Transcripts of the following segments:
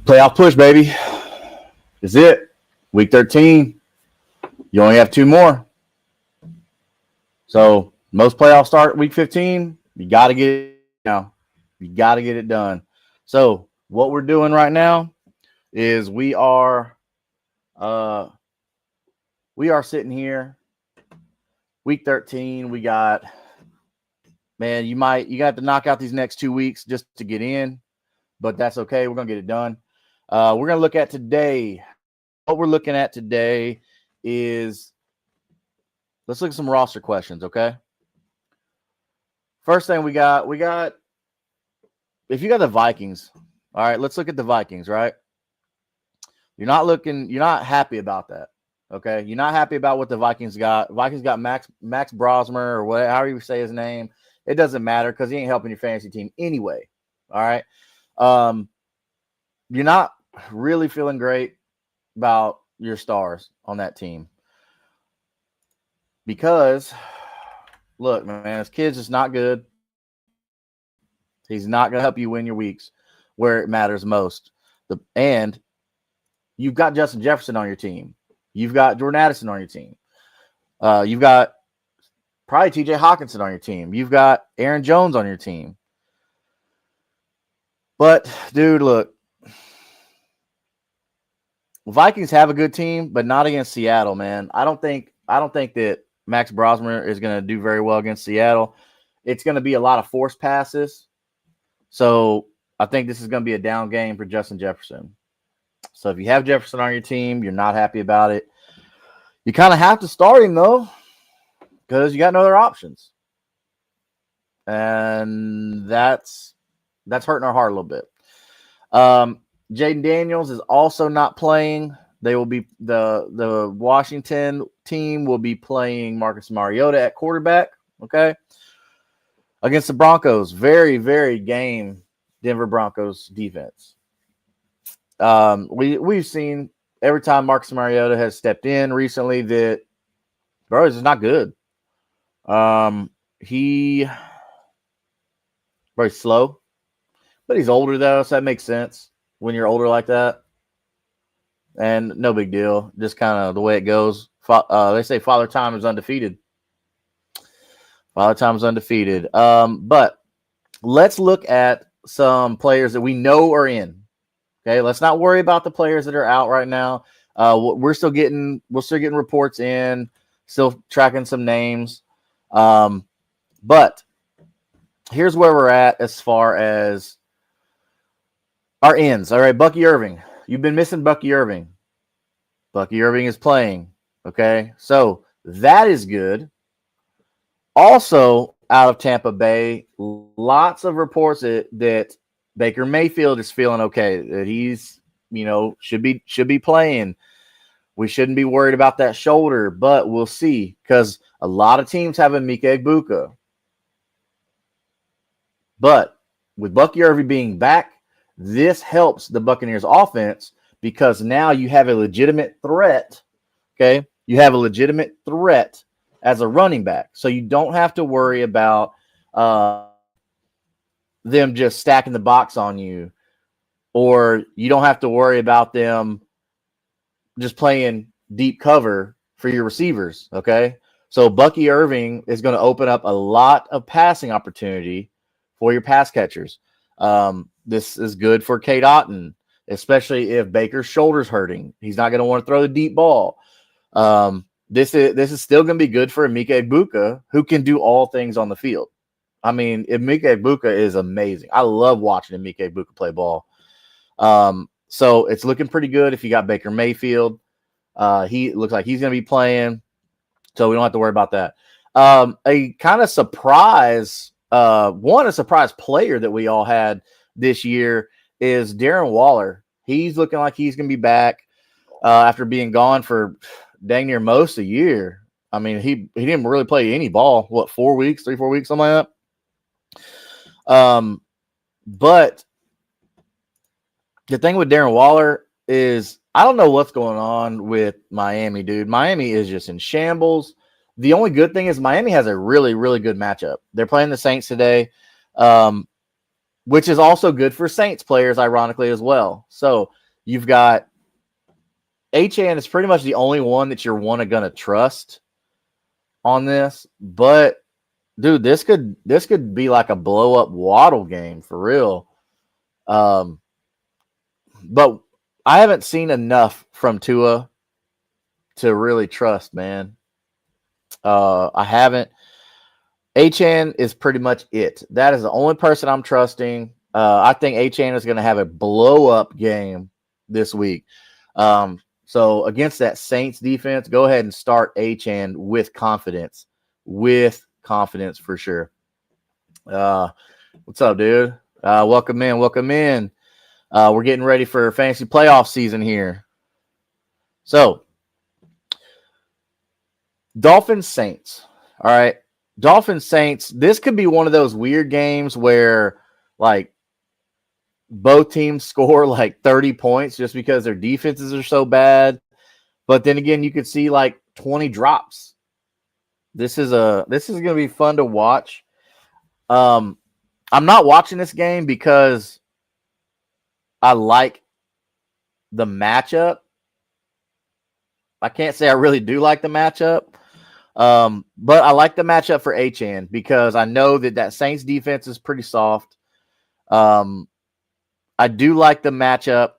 Playoff push, baby. Is it. Week 13. You only have two more. So most playoffs start week 15. You got to get it now. You got to get it done. So what we're doing right now is we are sitting here. Week 13. We got, man, you got to knock out these next 2 weeks just to get in, but that's okay. We're gonna get it done. We're gonna look at today. What we're looking at today is, let's look at some roster questions, okay? First thing we got, if you got the Vikings, all right, let's look at the Vikings, right? You're not happy about that, okay? You're not happy about what the Vikings got. Vikings got Max Brosmer, or whatever, however you say his name. It doesn't matter because he ain't helping your fantasy team anyway, all right? You're not really feeling great about your stars on that team because, look, man, this kid's just not good. He's not going to help you win your weeks where it matters most. And you've got Justin Jefferson on your team. You've got Jordan Addison on your team. You've got probably T.J. Hawkinson on your team. You've got Aaron Jones on your team. But, dude, look, Vikings have a good team, but not against Seattle, man. I don't think that Max Brosmer is going to do very well against Seattle. It's going to be a lot of forced passes. So I think this is going to be a down game for Justin Jefferson. So if you have Jefferson on your team, you're not happy about it. You kind of have to start him, though, because you got no other options. And that's hurting our heart a little bit. Jaden Daniels is also not playing. They will be the Washington team will be playing Marcus Mariota at quarterback. Okay, against the Broncos, very very game Denver Broncos defense. We've seen every time Marcus Mariota has stepped in recently that bro is not good. He very slow, but he's older though, so that makes sense. When you're older like that, and no big deal, just kind of the way it goes. They say Father Time is undefeated. Father Time is undefeated. But let's look at some players that we know are in. Okay, let's not worry about the players that are out right now. We're still getting reports in, still tracking some names. But here's where we're at as far as our ends. All right, Bucky Irving. You've been missing Bucky Irving. Bucky Irving is playing. Okay, so that is good. Also, out of Tampa Bay, lots of reports that Baker Mayfield is feeling okay. That he's, should be playing. We shouldn't be worried about that shoulder, but we'll see because a lot of teams have Emeka Egbuka. But with Bucky Irving being back, this helps the Buccaneers offense because now you have a legitimate threat. Okay. You have a legitimate threat as a running back. So you don't have to worry about them just stacking the box on you, or you don't have to worry about them just playing deep cover for your receivers. Okay. So Bucky Irving is going to open up a lot of passing opportunity for your pass catchers. This is good for Kate Otten, especially if Baker's shoulder's hurting. He's not going to want to throw the deep ball. This is still going to be good for Emeka Egbuka, who can do all things on the field. I mean, Emeka Egbuka is amazing. I love watching Emeka Egbuka play ball. So it's looking pretty good if you got Baker Mayfield. He looks like he's going to be playing, so we don't have to worry about that. A kind of surprise, a surprise player that we all had this year is Darren Waller. He's looking like he's going to be back after being gone for dang near most of the year. I mean, he didn't really play any ball. What, 4 weeks, 3-4 weeks, something like that. But the thing with Darren Waller is I don't know what's going on with Miami, dude. Miami is just in shambles. The only good thing is Miami has a really, really good matchup. They're playing the Saints today. which is also good for Saints players, ironically, as well. So you've got Achane is pretty much the only one that you're going to trust on this. But, dude, this could be like a blow-up Waddle game for real. But I haven't seen enough from Tua to really trust, man. I haven't. Achane is pretty much it. That is the only person I'm trusting. I think Achane is going to have a blow-up game this week. So against that Saints defense, go ahead and start Achane with confidence. With confidence for sure. What's up, dude? Welcome in. Welcome in. We're getting ready for fantasy playoff season here. So, Dolphins Saints. All right. Dolphins Saints. This could be one of those weird games where, like, both teams score like 30 points just because their defenses are so bad. But then again, you could see like 20 drops. This is going to be fun to watch. I'm not watching this game because I like the matchup. I can't say I really do like the matchup. But I like the matchup for Achane because I know that Saints defense is pretty soft. I do like the matchup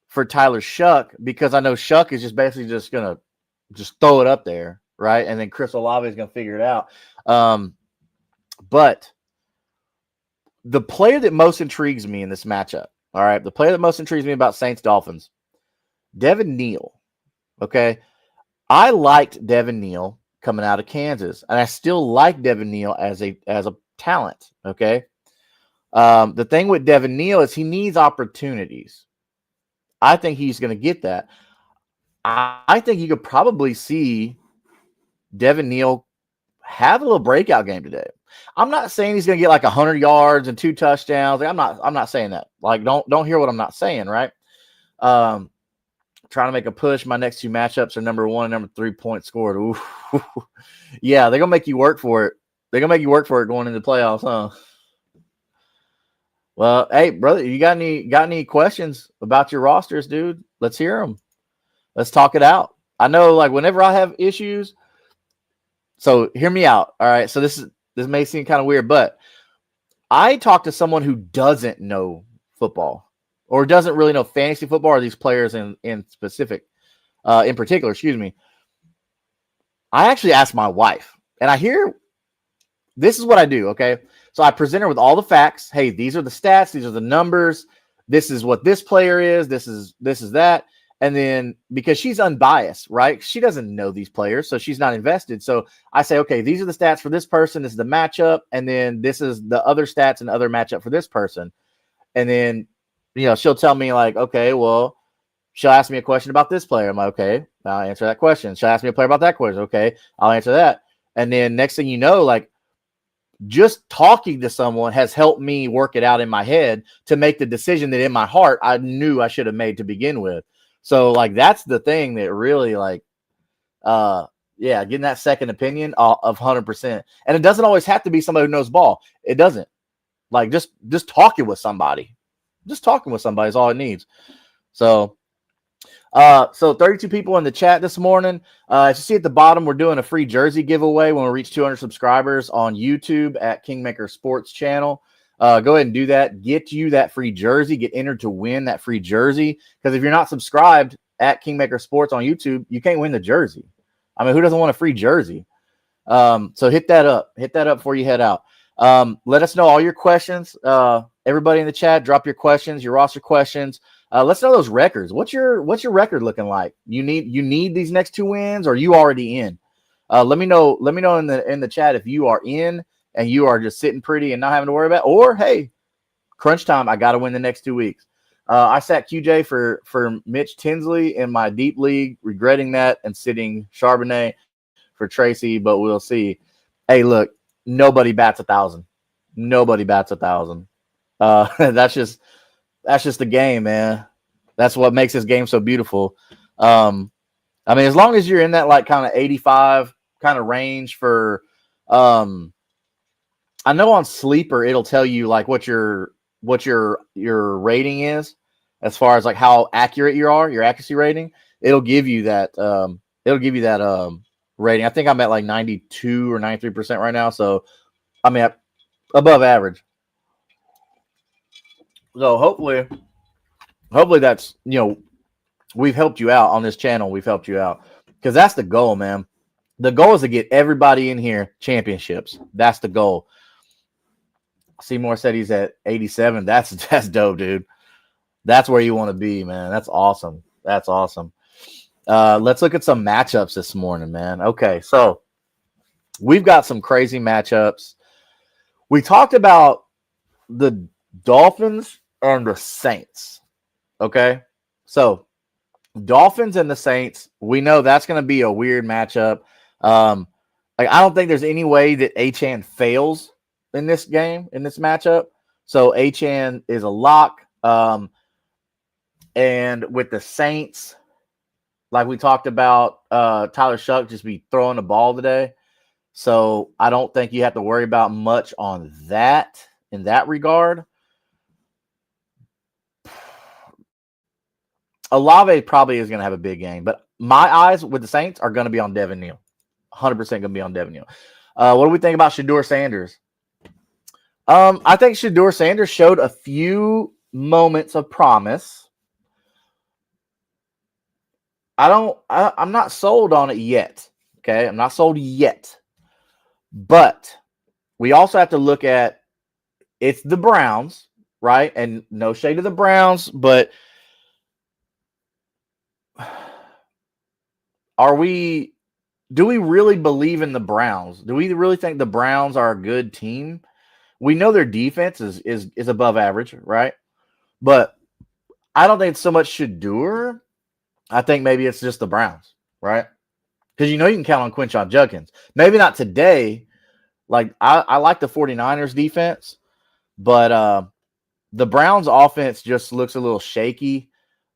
for Tyler Shuck because I know Shuck is just basically just going to just throw it up there, right? And then Chris Olave is going to figure it out. But the player that most intrigues me in this matchup, all right, the player that most intrigues me about Saints Dolphins, Devin Neal. Okay. I liked Devin Neal coming out of Kansas, and I still like Devin Neal as a talent. Okay. The thing with Devin Neal is he needs opportunities. I think he's going to get that. I think you could probably see Devin Neal have a little breakout game today. I'm not saying he's going to get like 100 yards and 2 touchdowns. Like, I'm not saying that. Like, don't hear what I'm not saying, right? Trying to make a push. My next 2 matchups are number 1 and number 3 points scored. Ooh. Yeah, they're going to make you work for it. They're going to make you work for it going into the playoffs, huh? Well, hey, brother, you got any questions about your rosters, dude? Let's hear them. Let's talk it out. I know, like, whenever I have issues, so hear me out. All right. So this may seem kind of weird, but I talk to someone who doesn't know football or doesn't really know fantasy football or these players in particular, excuse me. I actually asked my wife, and I hear this is what I do. Okay. So I present her with all the facts. Hey, these are the stats. These are the numbers. This is what this player is. This is that. And then because she's unbiased, right? She doesn't know these players, so she's not invested. So I say, okay, these are the stats for this person. This is the matchup. And then this is the other stats and other matchup for this person. And then, she'll tell me like, okay, well, she'll ask me a question about this player. I'm like, okay, I'll answer that question. She'll ask me a player about that question. Okay, I'll answer that. And then next thing you know, like, just talking to someone has helped me work it out in my head to make the decision that in my heart I knew I should have made to begin with. So, like, that's the thing that really, like, getting that second opinion of 100%. And it doesn't always have to be somebody who knows ball. It doesn't. Like, just talking with somebody. Just talking with somebody is all it needs. So 32 people in the chat this morning. As you see at the bottom, we're doing a free jersey giveaway when we reach 200 subscribers on YouTube at Kingmaker Sports channel. Go ahead and do that. Get you that free jersey. Get entered to win that free jersey. Because if you're not subscribed at Kingmaker Sports on YouTube, you can't win the jersey. I mean, who doesn't want a free jersey? So hit that up. Hit that up before you head out. Let us know all your questions. Everybody in the chat, drop your questions, your roster questions. Let's know those records. What's your record looking like? You need these next 2 wins, or are you already in? Let me know in the chat if you are in and you are just sitting pretty and not having to worry about, or hey, crunch time, I got to win the next 2 weeks. I sat QJ for Mitch Tinsley in my deep league, regretting that, and sitting Charbonnet for Tracy, but we'll see. Hey, look, nobody bats 1,000. Nobody bats 1,000. That's just the game, man. That's what makes this game so beautiful. I mean, as long as you're in that like kind of 85 kind of range for I know on Sleeper it'll tell you like what your rating is as far as like how accurate you are, your accuracy rating. It'll give you that rating. I think I'm at like 92 or 93% right now, so I'm at above average. So hopefully that's, we've helped you out on this channel. We've helped you out because that's the goal, man. The goal is to get everybody in here championships. That's the goal. Seymour said he's at 87. That's dope, dude. That's where you want to be, man. That's awesome. That's awesome. Let's look at some matchups this morning, man. Okay, so we've got some crazy matchups. We talked about the Dolphins and the Saints. Okay, so Dolphins and the Saints, we know that's going to be a weird matchup. Like I don't think there's any way that Achane fails in this game, in this matchup. So Achane is a lock. And with the Saints, like we talked about, Tyler Shuck just be throwing the ball today. So I don't think you have to worry about much on that in that regard. Olave probably is going to have a big game, but my eyes with the Saints are going to be on Devin Neal. 100% going to be on Devin Neal. What do we think about Shedeur Sanders? I think Shedeur Sanders showed a few moments of promise. I'm not sold on it yet. Okay, I'm not sold yet. But we also have to look at it's the Browns, right? And no shade to the Browns, but do we really believe in the Browns? Do we really think the Browns are a good team? We know their defense is above average, right? But I don't think it's so much Shedeur. I think maybe it's just the Browns, right? Because you can count on Quinshon Judkins. Maybe not today. Like I like the 49ers defense, but the Browns offense just looks a little shaky.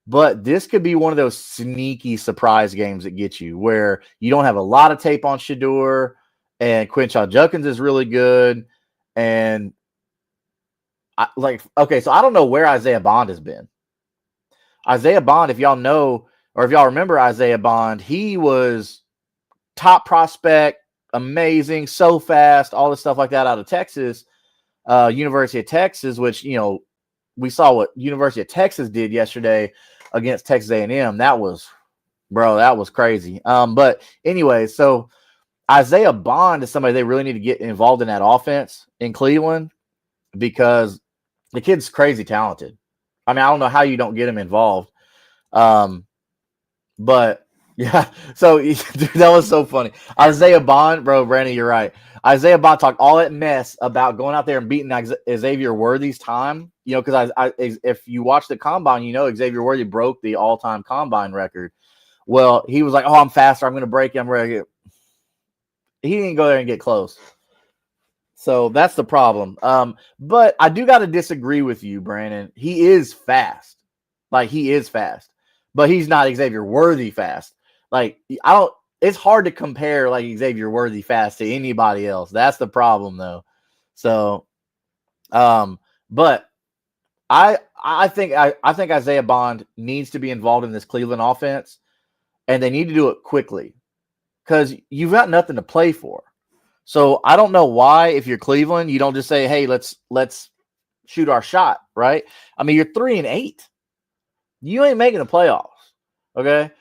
But this could be one of those sneaky surprise games that get you where you don't have a lot of tape on Shedeur and Quinshon Judkins is really good. And so I don't know where Isaiah Bond has been. Isaiah Bond, if y'all know, or if y'all remember Isaiah Bond, he was top prospect, amazing, so fast, all this stuff like that out of Texas, University of Texas, which, we saw what University of Texas did yesterday against Texas A&M. That was crazy. But anyway, so Isaiah Bond is somebody they really need to get involved in that offense in Cleveland because the kid's crazy talented. I mean, I don't know how you don't get him involved. But yeah, so dude, that was so funny. Isaiah Bond, bro, Brandon, you're right. Isaiah Bond talked all that mess about going out there and beating Xavier Worthy's time. Because if you watch the combine, Xavier Worthy broke the all-time combine record. Well, he was like, "Oh, I'm faster. I'm going to break it. I'm ready." He didn't go there and get close. So that's the problem. But I do got to disagree with you, Brandon. He is fast. Like, he is fast. But he's not Xavier Worthy fast. Like, it's hard to compare like Xavier Worthy fast to anybody else. That's the problem, though. So, but I think Isaiah Bond needs to be involved in this Cleveland offense, and they need to do it quickly because you've got nothing to play for. So I don't know why, if you're Cleveland, you don't just say, "Hey, let's shoot our shot," right? I mean, you're 3-8. You ain't making the playoffs. Okay.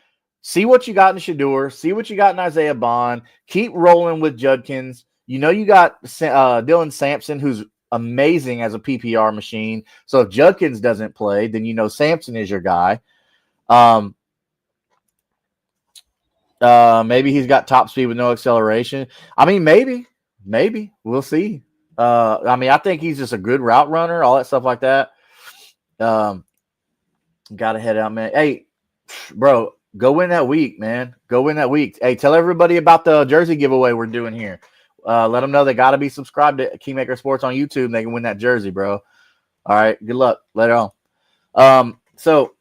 See what you got in Shedeur. See what you got in Isaiah Bond. Keep rolling with Judkins. You got Dylan Sampson, who's amazing as a PPR machine. So if Judkins doesn't play, then Sampson is your guy. Maybe he's got top speed with no acceleration. I mean, maybe we'll see. I mean, I think he's just a good route runner, all that stuff like that. Got to head out, man. Hey, bro, go win that week, man. Go win that week. Hey, tell everybody about the jersey giveaway we're doing here. Let them know they got to be subscribed to Kingmaker Sports on YouTube and they can win that jersey, bro. All right, good luck. Later on. So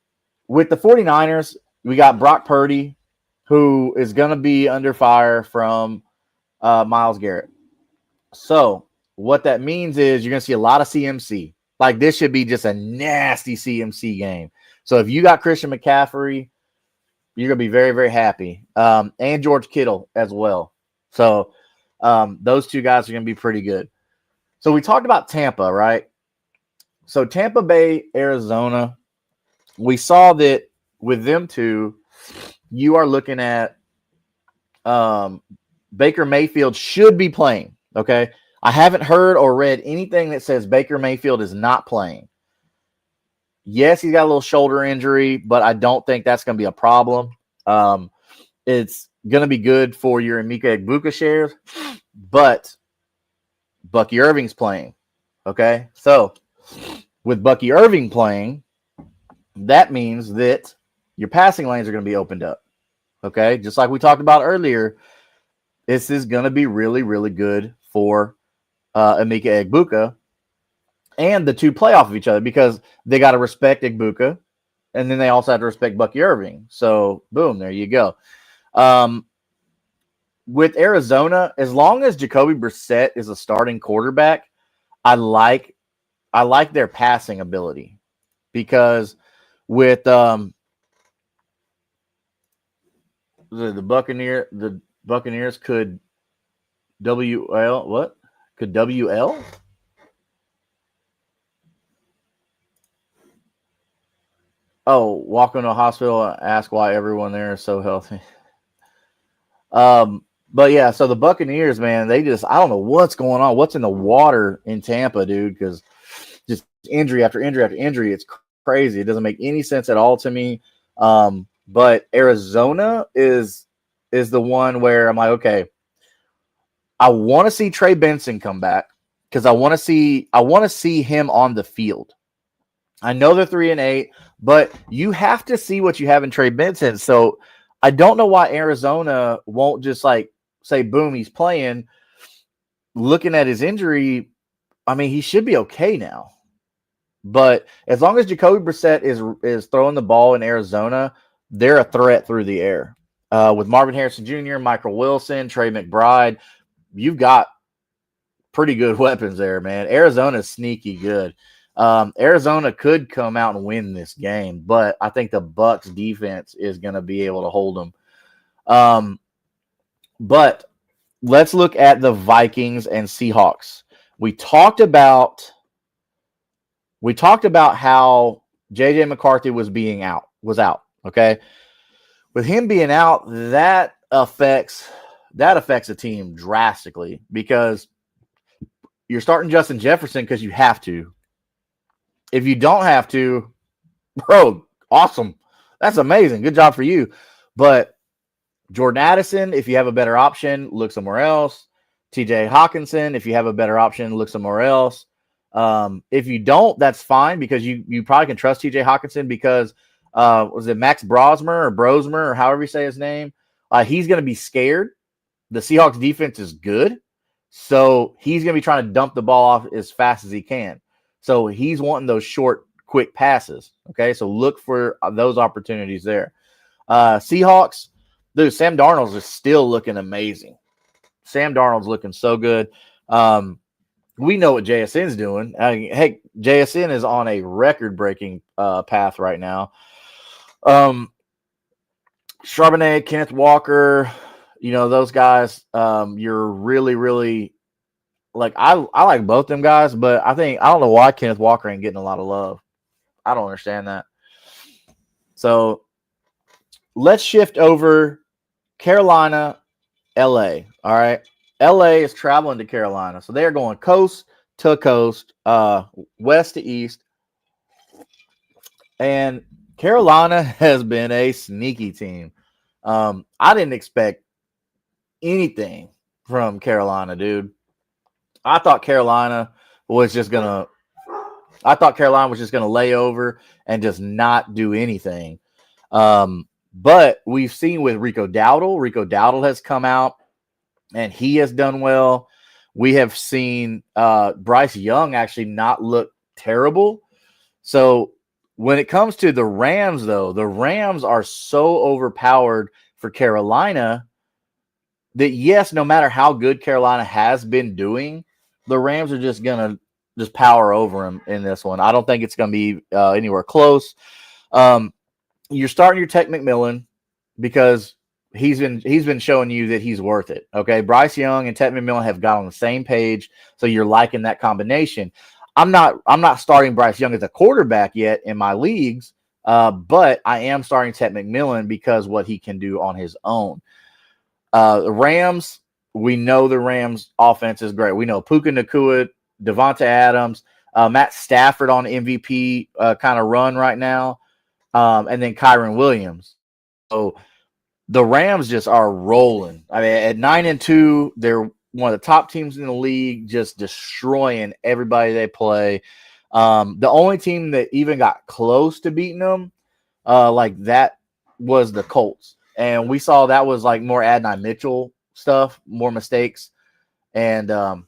with the 49ers, we got Brock Purdy, who is going to be under fire from Myles Garrett. So what that means is you're going to see a lot of CMC. Like, this should be just a nasty CMC game. So if you got Christian McCaffrey, you're going to be very, very happy. And George Kittle as well. So those two guys are going to be pretty good. So we talked about Tampa, right? So Tampa Bay, Arizona, we saw that with them two, you are looking at Baker Mayfield should be playing, okay? I haven't heard or read anything that says Baker Mayfield is not playing. Yes, he's got a little shoulder injury, but I don't think that's going to be a problem. It's going to be good for your Emeka Egbuka shares, but Bucky Irving's playing, okay? So with Bucky Irving playing, that means that your passing lanes are going to be opened up, okay? Just like we talked about earlier, this is going to be really, really good for Emeka Egbuka, and the two play off of each other because they got to respect Egbuka, and then they also have to respect Bucky Irving. So, boom, there you go. With Arizona, as long as Jacoby Brissett is a starting quarterback, I like their passing ability because with the Buccaneers could WL. Oh, walk into a hospital and ask why everyone there is so healthy. But yeah, so the Buccaneers, man, I don't know what's going on. What's in the water in Tampa, dude? Because just injury after injury after injury. It's crazy. It doesn't make any sense at all to me. But Arizona is the one where I'm like, okay, I want to see Trey Benson come back because I want to see him on the field. I know they're 3-8, but you have to see what you have in Trey Benson. So I don't know why Arizona won't just like say, boom, he's playing. Looking at his injury, I mean, he should be okay now. But as long as Jacoby Brissett is throwing the ball in Arizona, they're a threat through the air. With Marvin Harrison Jr., Michael Wilson, Trey McBride, you've got pretty good weapons there, man. Arizona's sneaky good. Arizona could come out and win this game, but I think the Bucs defense is going to be able to hold them. But let's look at the Vikings and Seahawks. We talked about how JJ McCarthy was out. Okay. With him being out, that affects a team drastically because you're starting Justin Jefferson because you have to. If you don't have to, bro, awesome. That's amazing. Good job for you. But Jordan Addison, if you have a better option, look somewhere else. TJ Hawkinson, if you have a better option, look somewhere else. If you don't, that's fine because you probably can trust TJ Hawkinson because was it Max Brosmer or however you say his name? He's going to be scared. The Seahawks defense is good. So he's going to be trying to dump the ball off as fast as he can. So he's wanting those short, quick passes. Okay, so look for those opportunities there. Seahawks, dude, Sam Darnold is still looking amazing. Sam Darnold's looking so good. We know what JSN's doing. Hey, JSN is on a record-breaking path right now. Charbonnet, Kenneth Walker, those guys, you're really, really like I like both them guys, but I don't know why Kenneth Walker ain't getting a lot of love. I don't understand that. So let's shift over Carolina, LA. All right. LA is traveling to Carolina. So they are going coast to coast, west to east. And Carolina has been a sneaky team. I didn't expect anything from Carolina, dude. I thought Carolina was just gonna lay over and just not do anything. But we've seen with Rico Dowdle has come out and he has done well. We have seen Bryce Young actually not look terrible. So when it comes to the Rams, though, the Rams are so overpowered for Carolina that, yes, no matter how good Carolina has been doing, the Rams are just gonna just power over them in this one. I don't think it's gonna be anywhere close. You're starting your Tech McMillan because he's been showing you that he's worth it. Okay, Bryce Young and Tech McMillan have got on the same page, so you're liking that combination. I'm not starting Bryce Young as a quarterback yet in my leagues, but I am starting Tech McMillan because what he can do on his own. The Rams, we know the Rams offense is great. We know Puka Nacua, Devonta Adams, Matt Stafford on MVP kind of run right now, and then Kyron Williams. So the Rams just are rolling. I mean, at 9-2, they're one of the top teams in the league, just destroying everybody they play. The only team that even got close to beating them, like that, was the Colts. And we saw that was like more Adonai Mitchell stuff, more mistakes. And so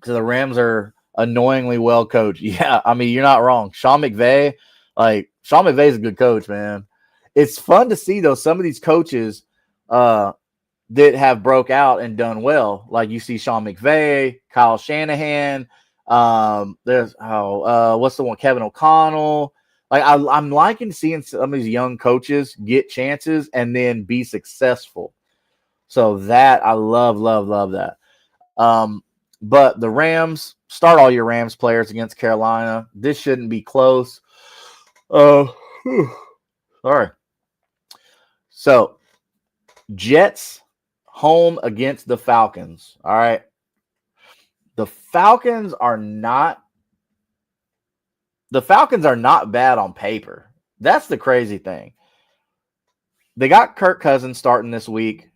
the Rams are annoyingly well coached. Yeah, I mean, you're not wrong. Sean McVay is a good coach, man. It's fun to see, though, some of these coaches that have broke out and done well. Like you see Sean McVay, Kyle Shanahan. There's what's the one? Kevin O'Connell. Like I'm liking seeing some of these young coaches get chances and then be successful. So that I love that. But the Rams, start all your Rams players against Carolina. This shouldn't be close. Sorry. So Jets home against the Falcons. All right. The Falcons are not bad on paper. That's the crazy thing. They got Kirk Cousins starting this week.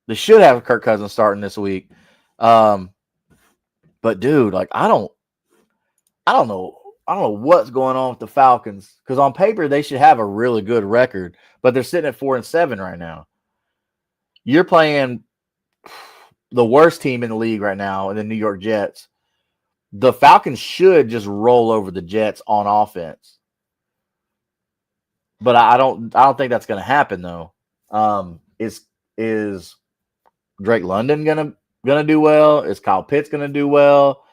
They should have Kirk Cousins starting this week. But dude, like I don't know what's going on with the Falcons, because on paper they should have a really good record, but they're sitting at 4-7 right now. You're playing the worst team in the league right now, in the New York Jets. The Falcons should just roll over the Jets on offense, but I don't think that's going to happen though. Is Drake London gonna do well? Is Kyle Pitts gonna do well?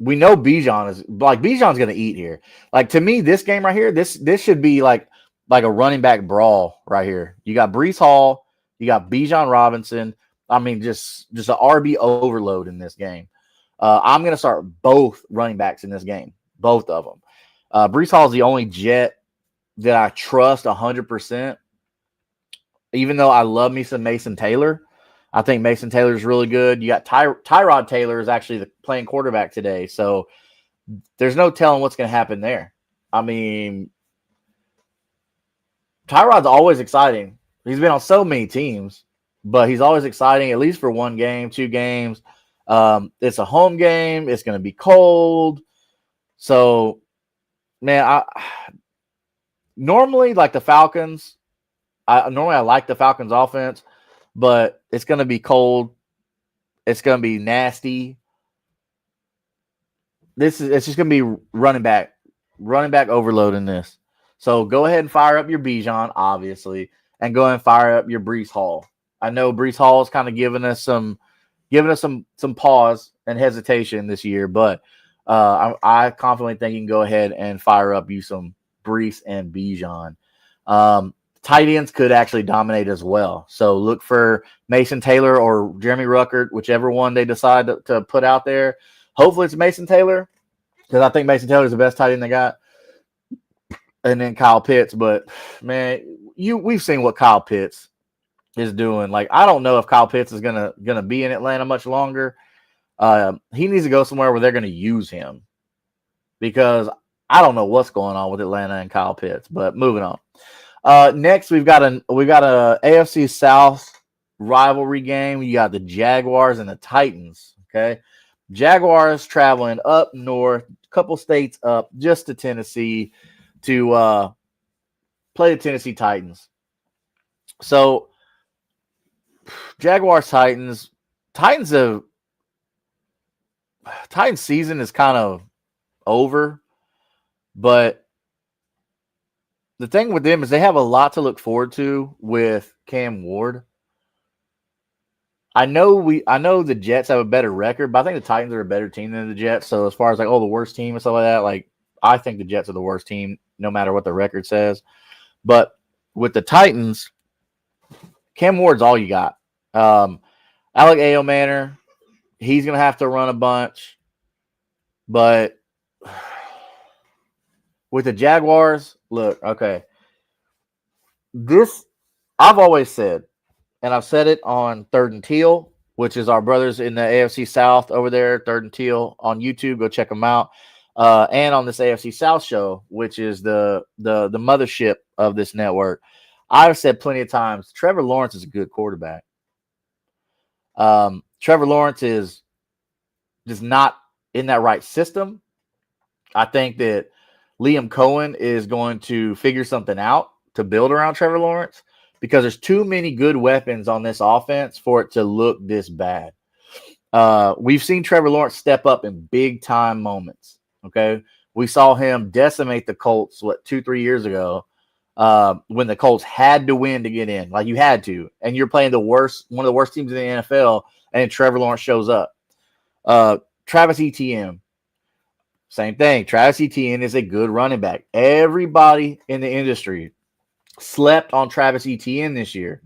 We know Bijan's gonna eat here. Like, to me, this game right here, this should be like a running back brawl right here. You got Breece Hall, you got Bijan Robinson. I mean, just an RB overload in this game. I'm gonna start both running backs in this game, both of them. Breece Hall is the only Jet that I trust 100%. Even though I love me some Mason Taylor. I think Mason Taylor is really good. You got Tyrod Taylor is actually playing quarterback today. So there's no telling what's going to happen there. I mean, Tyrod's always exciting. He's been on so many teams, but he's always exciting, at least for one game, 2 games. It's a home game. It's going to be cold. So, man, normally like the Falcons, I like the Falcons offense, but it's going to be cold. It's going to be nasty. It's just going to be running back overload in this. So go ahead and fire up your Bijan, obviously, and go ahead and fire up your Breece Hall. I know Breece Hall is kind of giving us some pause and hesitation this year, but I confidently think you can go ahead and fire up you some Breece and Bijan. Tight ends could actually dominate as well. So look for Mason Taylor or Jeremy Ruckert, whichever one they decide to put out there. Hopefully it's Mason Taylor, because I think Mason Taylor is the best tight end they got. And then Kyle Pitts. But, man, we've seen what Kyle Pitts is doing. Like, I don't know if Kyle Pitts is gonna be in Atlanta much longer. He needs to go somewhere where they're going to use him, because I don't know what's going on with Atlanta and Kyle Pitts. But moving on. Next, we got a AFC South rivalry game. You got the Jaguars and the Titans. Okay, Jaguars traveling up north, a couple states up, just to Tennessee to play the Tennessee Titans. So, Jaguars Titans season is kind of over, but the thing with them is they have a lot to look forward to with Cam Ward. I know the Jets have a better record, but I think the Titans are a better team than the Jets. So as far as like, the worst team and stuff like that, like I think the Jets are the worst team, no matter what the record says. But with the Titans, Cam Ward's all you got. Alec Ayomanor, he's gonna have to run a bunch, but with the Jaguars, look, okay, this I've always said, and I've said it on Third and Teal, which is our brothers in the AFC South over there, Third and Teal on YouTube. Go check them out. And on this AFC South show, which is the mothership of this network. I've said plenty of times, Trevor Lawrence is a good quarterback. Trevor Lawrence is just not in that right system. I think that Liam Cohen is going to figure something out to build around Trevor Lawrence, because there's too many good weapons on this offense for it to look this bad. We've seen Trevor Lawrence step up in big time moments. Okay. We saw him decimate the Colts, 2-3 years ago, when the Colts had to win to get in. Like, you had to, and you're playing one of the worst teams in the NFL, and Trevor Lawrence shows up. Travis Etienne, same thing. Travis Etienne is a good running back. Everybody in the industry slept on Travis Etienne this year.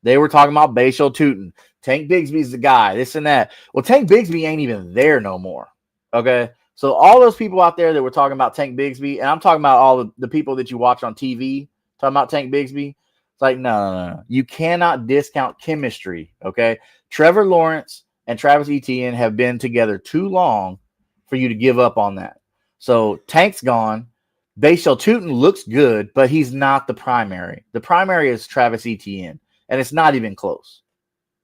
They were talking about Bashal Tootin. Tank Bigsby's the guy, this and that. Well, Tank Bigsby ain't even there no more. Okay? So all those people out there that were talking about Tank Bigsby, and I'm talking about all the people that you watch on TV talking about Tank Bigsby, it's like, no. You cannot discount chemistry, okay? Trevor Lawrence and Travis Etienne have been together too long for you to give up on that. So Tank's gone. Bashal Tootin looks good, but he's not the primary. The primary is Travis Etienne, and it's not even close.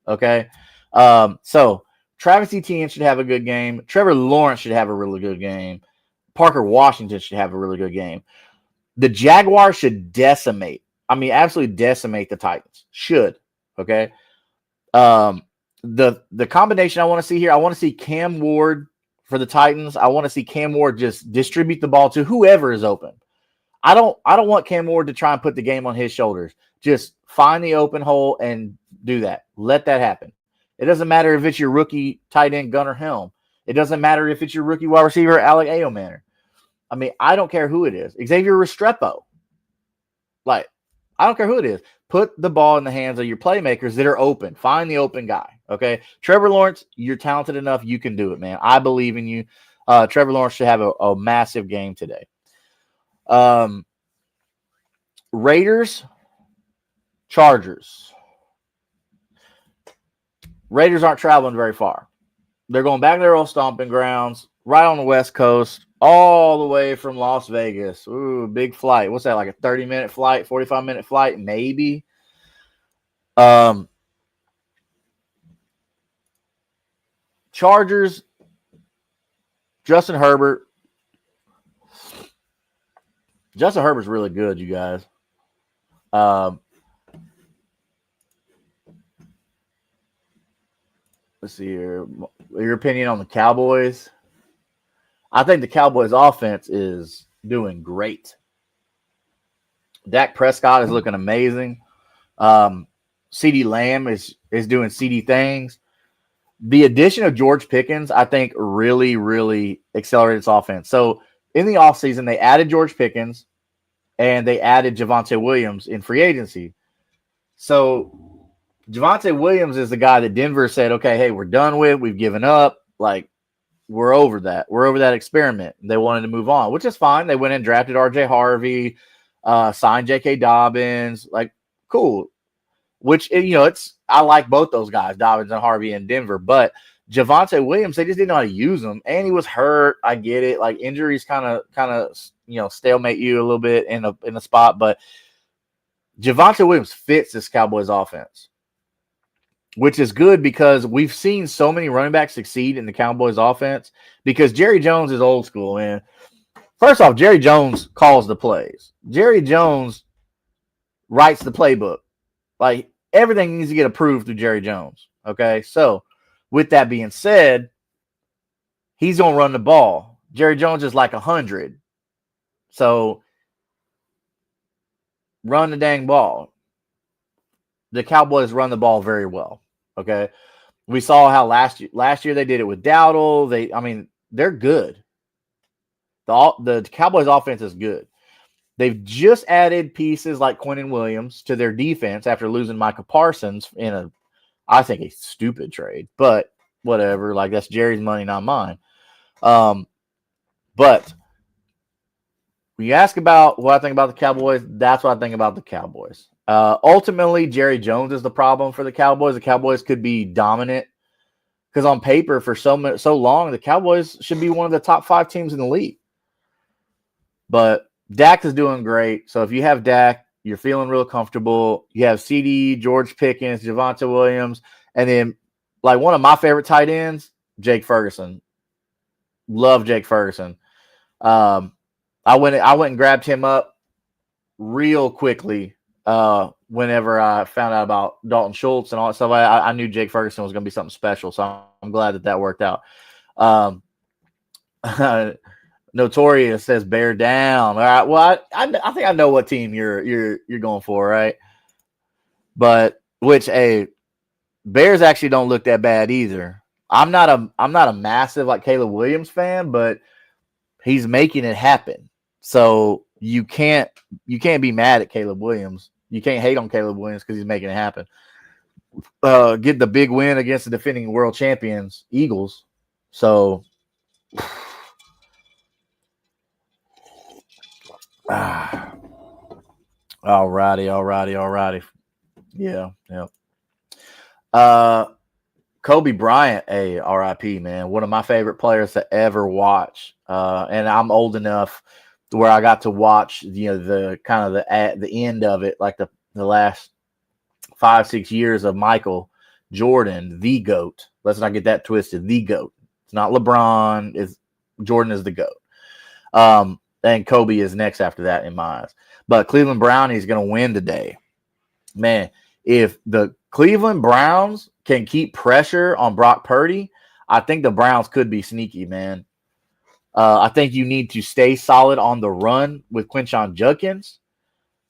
Okay? So Travis Etienne should have a good game. Trevor Lawrence should have a really good game. Parker Washington should have a really good game. The Jaguars should absolutely decimate the Titans. Should. Okay? The combination I want to see here, I want to see Cam Ward for the Titans. I want to see Cam Ward just distribute the ball to whoever is open. I don't want Cam Ward to try and put the game on his shoulders. Just find the open hole and do that. Let that happen. It doesn't matter if it's your rookie tight end Gunnar Helm. It doesn't matter if it's your rookie wide receiver Alec Ayomanor. I mean, I don't care who it is. Xavier Restrepo. Like, I don't care who it is. Put the ball in the hands of your playmakers that are open. Find the open guy. Okay. Trevor Lawrence, you're talented enough. You can do it, man. I believe in you. Trevor Lawrence should have a massive game today. Raiders, Chargers. Raiders aren't traveling very far. They're going back to their old stomping grounds, right on the West Coast, all the way from Las Vegas. Ooh, big flight. What's that, like a 30-minute flight, 45-minute flight? Maybe. Chargers, Justin Herbert. Justin Herbert's really good, you guys. Let's see here. Your opinion on the Cowboys? I think the Cowboys offense is doing great. Dak Prescott is looking amazing. CeeDee Lamb is doing CeeDee things. The addition of George Pickens, I think, really, really accelerated its offense. So in the offseason, they added George Pickens and they added Javonte Williams in free agency. So Javonte Williams is the guy that Denver said, okay, hey, we're done with. We've given up. Like, we're over that. We're over that experiment. They wanted to move on, which is fine. They went and drafted RJ Harvey, signed J.K. Dobbins. Like, cool. Which, I like both those guys, Dobbins and Harvey in Denver. But Javonte Williams, they just didn't know how to use him. And he was hurt. I get it. Like, injuries kind of stalemate you a little bit in a spot. But Javonte Williams fits this Cowboys offense, which is good because we've seen so many running backs succeed in the Cowboys offense because Jerry Jones is old school, man. First off, Jerry Jones calls the plays. Jerry Jones writes the playbook. Like, everything needs to get approved through Jerry Jones, okay? So, with that being said, he's going to run the ball. Jerry Jones is like 100. So, run the dang ball. The Cowboys run the ball very well, okay? We saw how last year they did it with Dowdle. They're good. The Cowboys offense is good. They've just added pieces like Quinnen Williams to their defense after losing Micah Parsons in I think a stupid trade, but whatever. Like, that's Jerry's money, not mine. But when you ask about what I think about the Cowboys, that's what I think about the Cowboys. Ultimately, Jerry Jones is the problem for the Cowboys. The Cowboys could be dominant because on paper for so long, the Cowboys should be one of the top 5 teams in the league. But Dak is doing great. So if you have Dak, you're feeling real comfortable. You have CD, George Pickens, Javonte Williams, and then like one of my favorite tight ends, Jake Ferguson. Love Jake Ferguson. I went and grabbed him up real quickly whenever I found out about Dalton Schultz and all that stuff. I knew Jake Ferguson was going to be something special, so I'm glad that worked out. Notorious says bear down. All right. Well, I think I know what team you're going for, right? But Bears actually don't look that bad either. I'm not a massive like Caleb Williams fan, but he's making it happen. So you can't be mad at Caleb Williams. You can't hate on Caleb Williams because he's making it happen. Get the big win against the defending world champions, Eagles. So Alrighty. Yeah. Kobe Bryant, RIP, man. One of my favorite players to ever watch. And I'm old enough where I got to watch, the kind of the end of it, like the last 5-6 years of Michael Jordan, the GOAT. Let's not get that twisted. The GOAT. It's not LeBron. Jordan is the GOAT. And Kobe is next after that in my eyes. But Cleveland Brownies going to win today. Man, if the Cleveland Browns can keep pressure on Brock Purdy, I think the Browns could be sneaky, man. I think you need to stay solid on the run with Quinshon Judkins.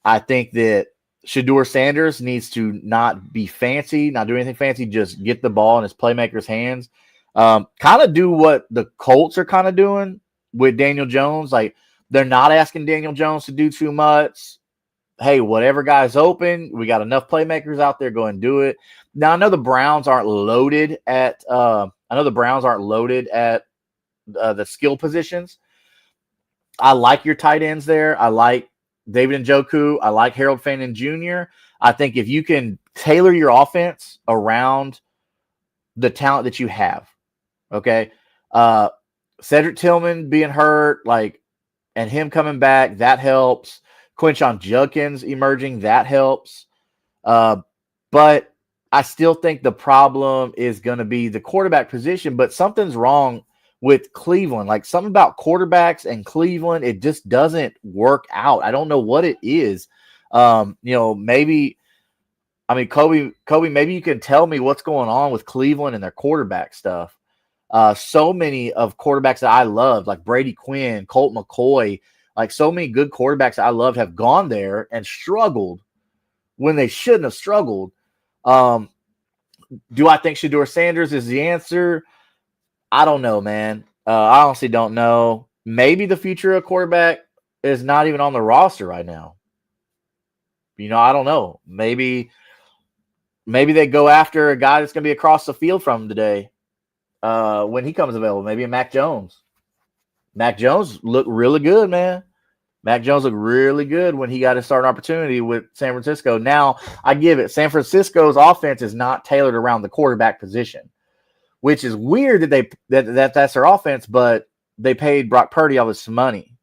I think that Shedeur Sanders needs to not be fancy, not do anything fancy, just get the ball in his playmaker's hands. Kind of do what the Colts are kind of doing with Daniel Jones. Like, they're not asking Daniel Jones to do too much. Hey, whatever guy's open, we got enough playmakers out there. Go and do it. Now, I know the Browns aren't loaded at the skill positions. I like your tight ends there. I like David Njoku. I like Harold Fannin Jr. I think if you can tailor your offense around the talent that you have, okay, Cedric Tillman being hurt, and him coming back, that helps. Quinshon Judkins emerging, that helps. But I still think the problem is going to be the quarterback position, but something's wrong with Cleveland. Like, something about quarterbacks and Cleveland, it just doesn't work out. I don't know what it is. Kobe, maybe you can tell me what's going on with Cleveland and their quarterback stuff. So many of quarterbacks that I loved, like Brady Quinn, Colt McCoy, like so many good quarterbacks I loved have gone there and struggled when they shouldn't have struggled. Do I think Shedeur Sanders is the answer? I don't know, man. I honestly don't know. Maybe the future of quarterback is not even on the roster right now. I don't know. Maybe they go after a guy that's going to be across the field from him today when he comes available. Maybe a Mac Jones. Mac Jones looked really good, man. Mac Jones looked really good when he got his starting opportunity with San Francisco. Now, I give it. San Francisco's offense is not tailored around the quarterback position, which is weird that that's their offense, but they paid Brock Purdy all this money.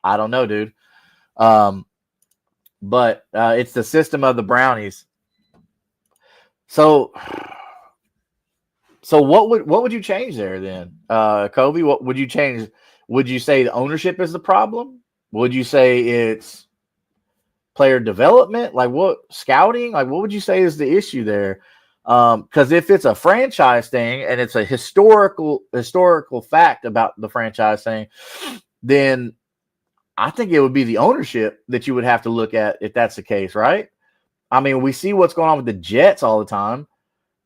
I don't know, dude. But it's the system of the Brownies. So what would you change there then, Kobe? What would you change? Would you say the ownership is the problem? Would you say it's player development? Like, what, scouting? Like, what would you say is the issue there? Because if it's a franchise thing and it's a historical fact about the franchise thing, then I think it would be the ownership that you would have to look at if that's the case, right? I mean, we see what's going on with the Jets all the time.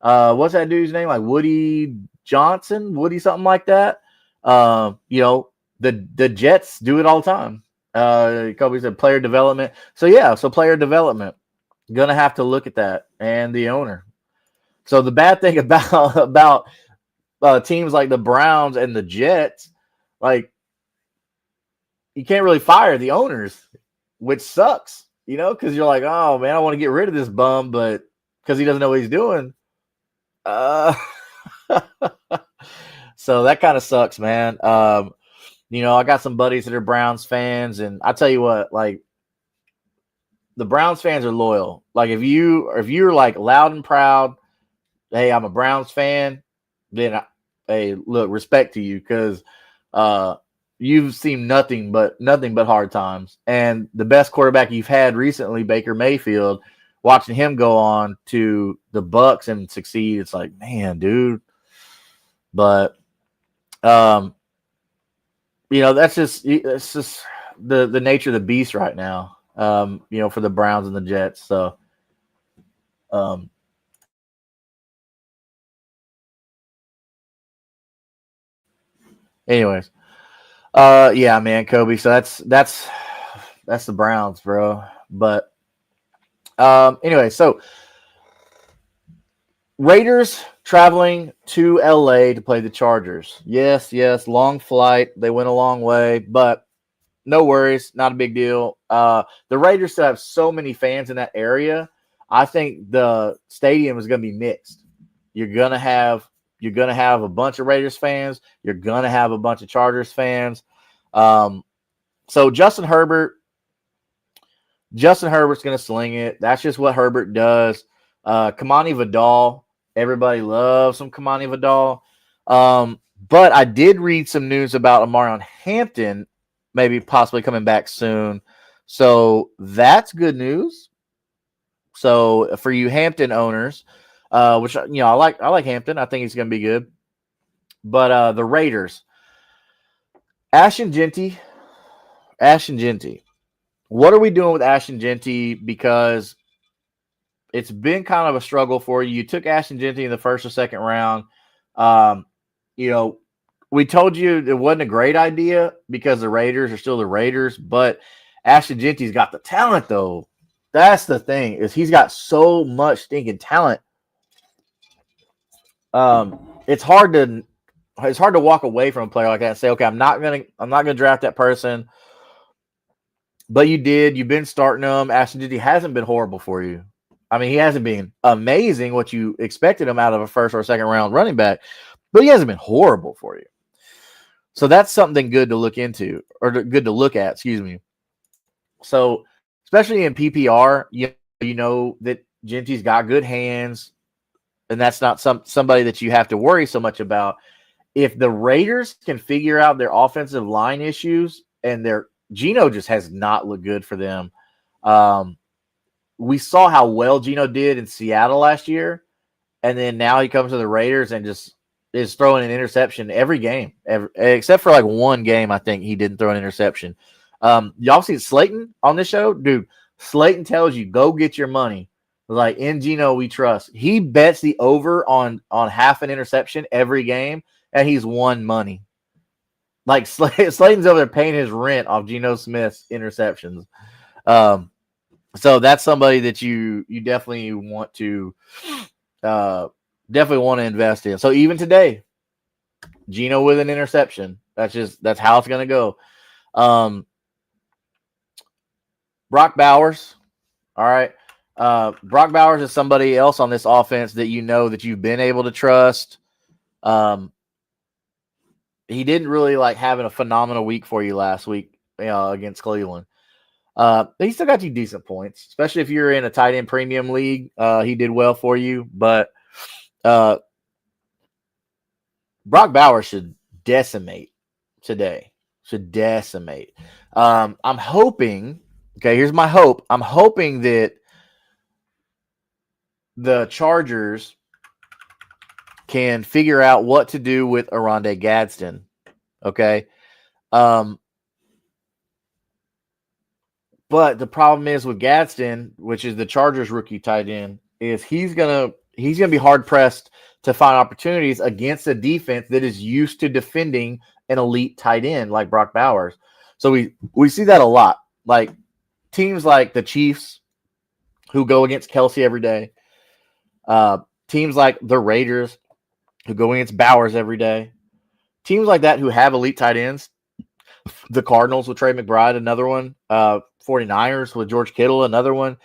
what's that dude's name? Like Woody Johnson, Woody something like that. You know, the Jets do it all the time. Kobe said player development. So yeah, so player development. Gonna have to look at that and the owner. So the bad thing about teams like the Browns and the Jets, like you can't really fire the owners, which sucks, you know, because you're like, oh man, I want to get rid of this bum, but because he doesn't know what he's doing. Uh, so that kind of sucks, man. You know, I got some buddies that are Browns fans, and I tell you what, like the Browns fans are loyal. Like if you're like loud and proud, hey, I'm a Browns fan, then hey, look, respect to you because you've seen nothing but hard times. And the best quarterback you've had recently, Baker Mayfield, watching him go on to the Bucks and succeed, it's like, man, dude. But you know, it's just the nature of the beast right now. You know, for the Browns and the Jets. So anyways. Yeah, man, Kobe. So that's the Browns, bro. But anyway, so Raiders traveling to LA to play the Chargers. Yes, long flight. They went a long way, but no worries, not a big deal. The Raiders still have so many fans in that area. I think the stadium is going to be mixed. You're gonna have a bunch of Raiders fans. You're gonna have a bunch of Chargers fans. So Justin Herbert's going to sling it. That's just what Herbert does. Kamani Vidal, everybody loves some Kamani Vidal. But I did read some news about Amarion Hampton maybe possibly coming back soon. So that's good news. So for you Hampton owners, which you know I like Hampton. I think he's going to be good. But the Raiders, Ashton Genty. What are we doing with Ashton Genty? Because it's been kind of a struggle for you. You took Ashton Genty in the first or second round. You know, we told you it wasn't a great idea because the Raiders are still the Raiders, but Ashton Genty's got the talent, though. That's the thing, is he's got so much stinking talent. It's hard to walk away from a player like that and say, okay, I'm not gonna draft that person. But you did. You've been starting him. Ashton Genty hasn't been horrible for you. I mean, he hasn't been amazing what you expected him out of a first or second round running back, but he hasn't been horrible for you. So that's something good to look into, or good to look at, excuse me. So especially in PPR, you know that Genty's got good hands, and that's not somebody that you have to worry so much about. If the Raiders can figure out their offensive line issues, and Geno just has not looked good for them. We saw how well Geno did in Seattle last year, and then now he comes to the Raiders and just is throwing an interception every game, except for like one game. I think he didn't throw an interception. Y'all see Slayton on this show? Dude, Slayton tells you, go get your money. Like, in Geno, we trust. He bets the over on half an interception every game, and he's won money. Like, Slayton's over there paying his rent off Geno Smith's interceptions. So that's somebody that you definitely want to invest in. So even today, Geno with an interception. That's how it's going to go. Brock Bowers. All right. Brock Bowers is somebody else on this offense that you know that you've been able to trust. He didn't really like having a phenomenal week for you last week against Cleveland. He still got you decent points, especially if you're in a tight end premium league. He did well for you, but Brock Bowers should decimate today. I'm hoping. Okay, here's my hope. I'm hoping that the Chargers can figure out what to do with Oronde Gadsden. Okay. But the problem is with Gadsden, which is the Chargers rookie tight end, is he's going to he's going to be hard pressed to find opportunities against a defense that is used to defending an elite tight end like Brock Bowers. So we see that a lot. Like teams like the Chiefs who go against Kelsey every day. Teams like the Raiders who go against Bowers every day. Teams like that who have elite tight ends. The Cardinals with Trey McBride, another one. 49ers with George Kittle, another one.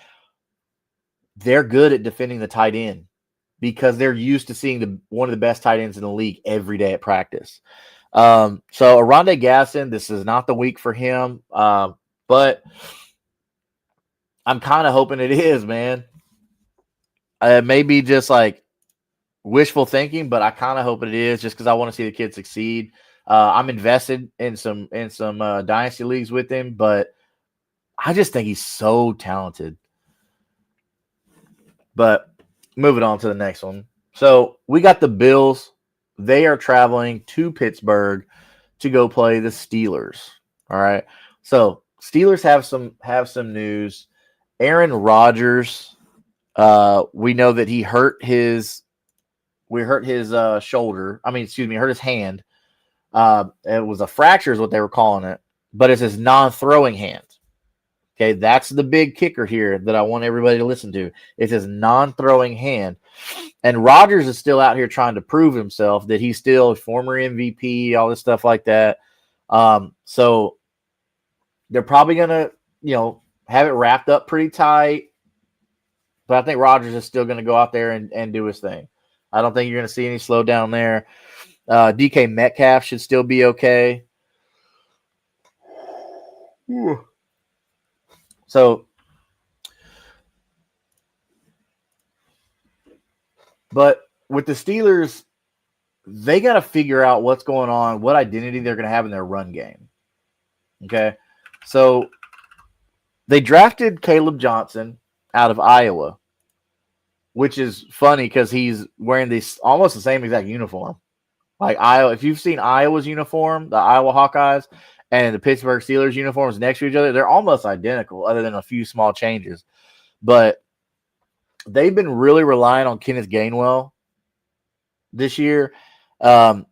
They're good at defending the tight end because they're used to seeing one of the best tight ends in the league every day at practice. So Oronde Gadsden, this is not the week for him, but I'm kind of hoping it is, man. It may be just like wishful thinking, but I kind of hope it is just because I want to see the kid succeed. I'm invested in some dynasty leagues with him, but I just think he's so talented. But moving on to the next one. So we got the Bills. They are traveling to Pittsburgh to go play the Steelers. All right. So Steelers have some news. Aaron Rodgers, we know that he hurt his shoulder. Hurt his hand. It was a fracture is what they were calling it, but it's his non-throwing hand. Okay, that's the big kicker here that I want everybody to listen to. It's his non-throwing hand. And Rodgers is still out here trying to prove himself that he's still a former MVP, all this stuff like that. So they're probably going to, have it wrapped up pretty tight. But I think Rodgers is still going to go out there and do his thing. I don't think you're going to see any slowdown there. DK Metcalf should still be okay. So, but with the Steelers, they got to figure out what's going on, what identity they're going to have in their run game. Okay. So they drafted Caleb Johnson out of Iowa, which is funny because he's wearing this almost the same exact uniform. Like Iowa, if you've seen Iowa's uniform, the Iowa Hawkeyes, and the Pittsburgh Steelers uniforms next to each other, they're almost identical other than a few small changes. But they've been really relying on Kenneth Gainwell this year. Kenneth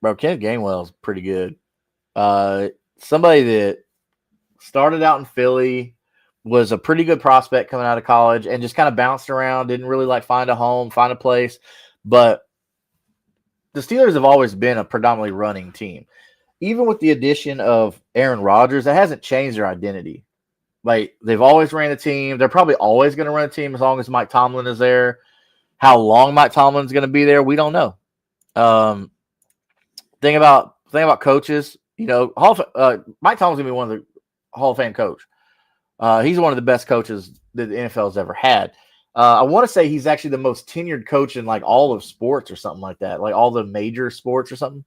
Gainwell is pretty good. Somebody that started out in Philly, was a pretty good prospect coming out of college and just kind of bounced around, didn't really find a home, find a place. But the Steelers have always been a predominantly running team. Even with the addition of Aaron Rodgers, that hasn't changed their identity. They've always ran the team. They're probably always going to run a team as long as Mike Tomlin is there. How long Mike Tomlin is going to be there, we don't know. Thing about coaches, Mike Tomlin's going to be one of the Hall of Fame coach. He's one of the best coaches that the NFL has ever had. I want to say he's actually the most tenured coach in all of sports or something like that, all the major sports or something.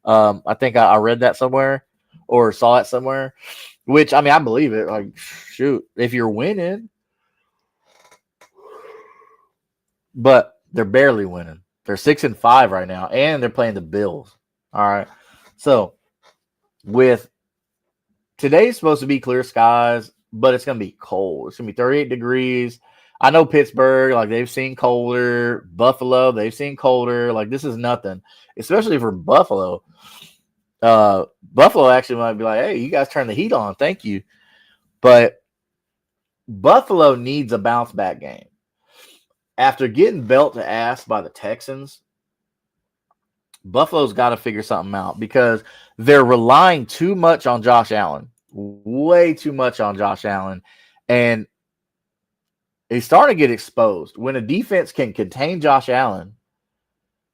I think I read that somewhere or saw it somewhere, which, I believe it. Shoot, if you're winning. But they're barely winning. They're 6-5 right now, and they're playing the Bills. All right. So, with today's supposed to be clear skies, but it's going to be cold. It's going to be 38 degrees. I know Pittsburgh, they've seen colder. Buffalo, they've seen colder. This is nothing, especially for Buffalo. Buffalo actually might be like, hey, you guys turn the heat on. Thank you. But Buffalo needs a bounce back game. After getting belt to ass by the Texans, Buffalo's got to figure something out because they're relying too much on Josh Allen. Way too much on Josh Allen. And he's starting to get exposed. When a defense can contain Josh Allen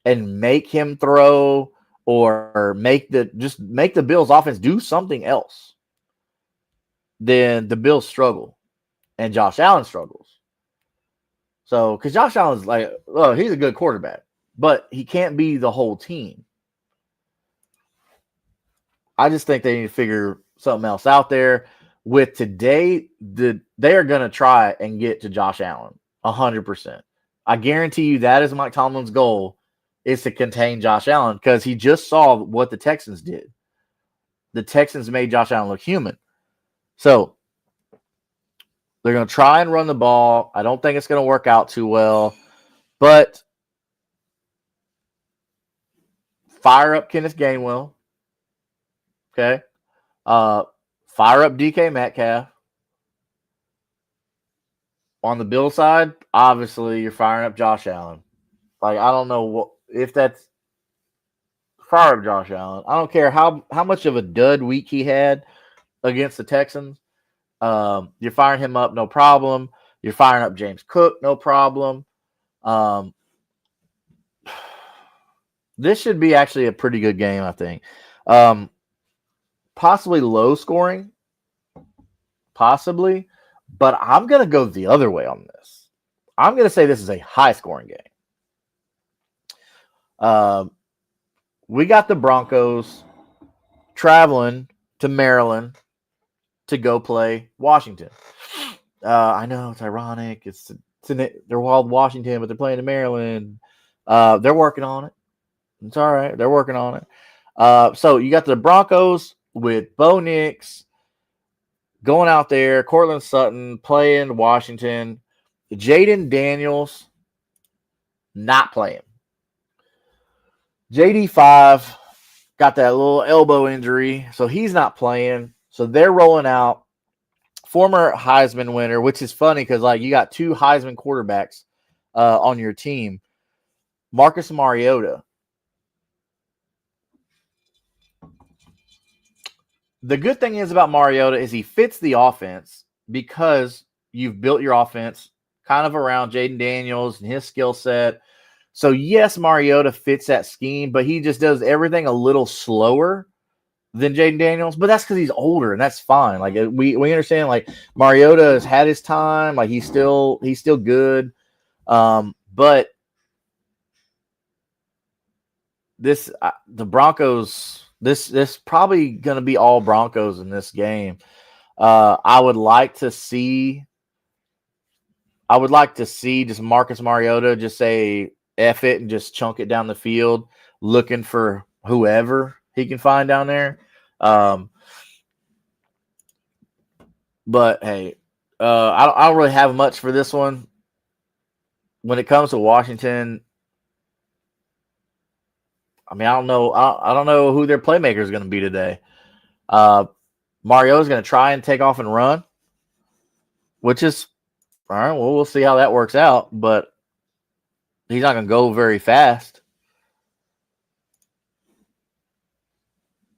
and make him throw or make the Bills offense do something else, then the Bills struggle and Josh Allen struggles. So, because Josh Allen's he's a good quarterback, but he can't be the whole team. I just think they need to figure something else out there. With today, they are going to try and get to Josh Allen 100%. I guarantee you that is Mike Tomlin's goal, is to contain Josh Allen because he just saw what the Texans did. The Texans made Josh Allen look human. So They're going to try and run the ball. I don't think it's going to work out too well, but fire up Kenneth Gainwell. Okay. Fire up DK Metcalf. On the Bill side, obviously you're firing up Josh Allen. Like, I don't know if that's fire up Josh Allen. I don't care how much of a dud week he had against the Texans. You're firing him up, no problem. You're firing up James Cook, no problem. This should be actually a pretty good game, I think. Possibly low scoring, possibly, but I'm going to go the other way on this. I'm going to say this is a high scoring game. We got the Broncos traveling to Maryland to go play Washington. I know it's ironic. They're wild Washington, but they're playing in Maryland. They're working on it. It's all right. They're working on it. So you got the Broncos with Bo Nix going out there, Cortland Sutton playing Washington, Jaden Daniels not playing. JD5 got that little elbow injury, so he's not playing. So they're rolling out former Heisman winner, which is funny because like you got two Heisman quarterbacks on your team, Marcus Mariota. The good thing is about Mariota is he fits the offense because you've built your offense kind of around Jaden Daniels and his skill set. So, yes, Mariota fits that scheme, but he just does everything a little slower than Jaden Daniels. But that's because he's older, and that's fine. Like we understand, like Mariota has had his time. Like he's still good. But the Broncos. This probably going to be all Broncos in this game. I would like to see just Marcus Mariota just say F it and just chunk it down the field, looking for whoever he can find down there. But hey, I don't really have much for this one. When it comes to Washington, I mean, I don't know who their playmaker is going to be today. Mariota's going to try and take off and run, which is all right. Well, we'll see how that works out, but he's not going to go very fast.